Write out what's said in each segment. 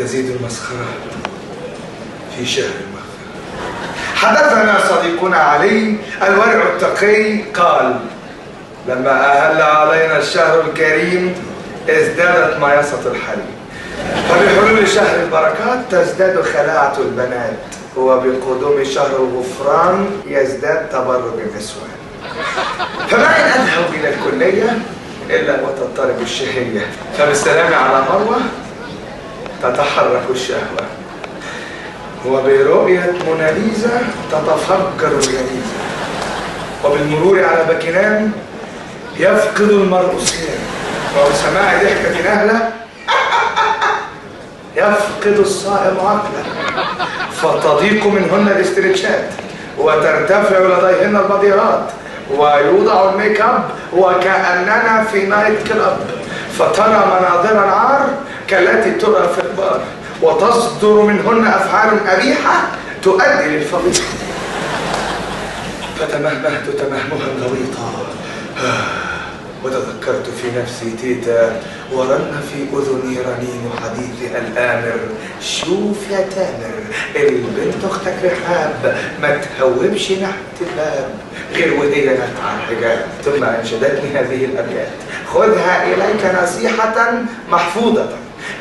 تزيد المسخرة في شهر المغفرة. حدثنا صديقنا علي الورع التقي قال: لما أهل علينا الشهر الكريم ازدادت مياسة الحريم، وبحلول شهر البركات تزداد خلاعة البنات، وبقدوم شهر الغفران يزداد تبرج النسوان. فما إن أذهب إلى الكلية إلا وتضطرب الشهية، فبالسلام على مروة تتحرك الشهوة، وبرؤية موناليزا تتفجر الغريزة، وبالمرور على باكنام يفقد المرء الصيام، وبسماع ضحكة نهلة يفقد الصائم عقله، فتضيق منهن الاسترتشات، وترتفع لديهن البضيرات، ويوضع الميك اب وكأننا في نايت كلاب، فترى مناظر العار كالتي ترى في البار، وتصدر منهن أفعال قبيحة تؤدي للفضيحة. فتمهمهت تمهمها غويطا، وتذكرت في نفسي تيتا، ورن في أذني رنين حديثها الآمر: شوف يا تامر، البنت أختك رحاب ما تهوبش ناحية الباب غير وهي نتعى الحجاب. ثم أنشدتني هذه الأبيات: خذها إليك نصيحة محفوظة،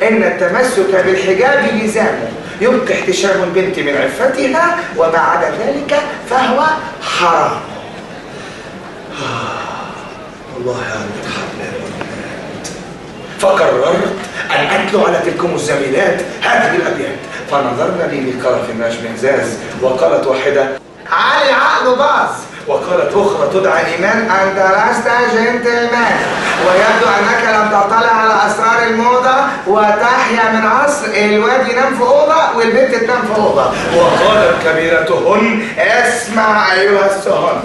إن التمسك بالحجاب لزام يبقي احتشام البنت من عفتها، وما عدا ذلك فهو حرام. والله يا البنات، فقررت أن أتلو على تلكم الزميلات هذه الأبيات، فنظرنا لي بطرف الاشمئزاز، وقالت واحدة: علي عقله باظ، وقالت أخرى تدعى إيمان: أنت لست جنتلمان، ويبدو أنك لم تطلع على أسرار الموضة، وتحيا من عصر الواد ينام في أوضة والبنت تنام في أوضة. وقالت كبيرتهن: اسمع أيها السهن،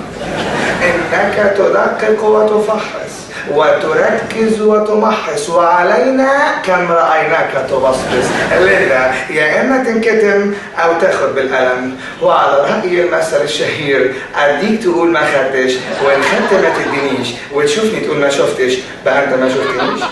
إنك تدقق وتفحص وتركز وتمحص، وعلينا كم رأيناك تبصبص، لذا يا إما تنكتم أو تاخد بالقلم. وعلى رأي المثل الشهير: أديك تقول ما خدتش، وإن خدت ما تدينيش، وتشوفني تقول ما شفتش، بقى أنت ما شفتنيش.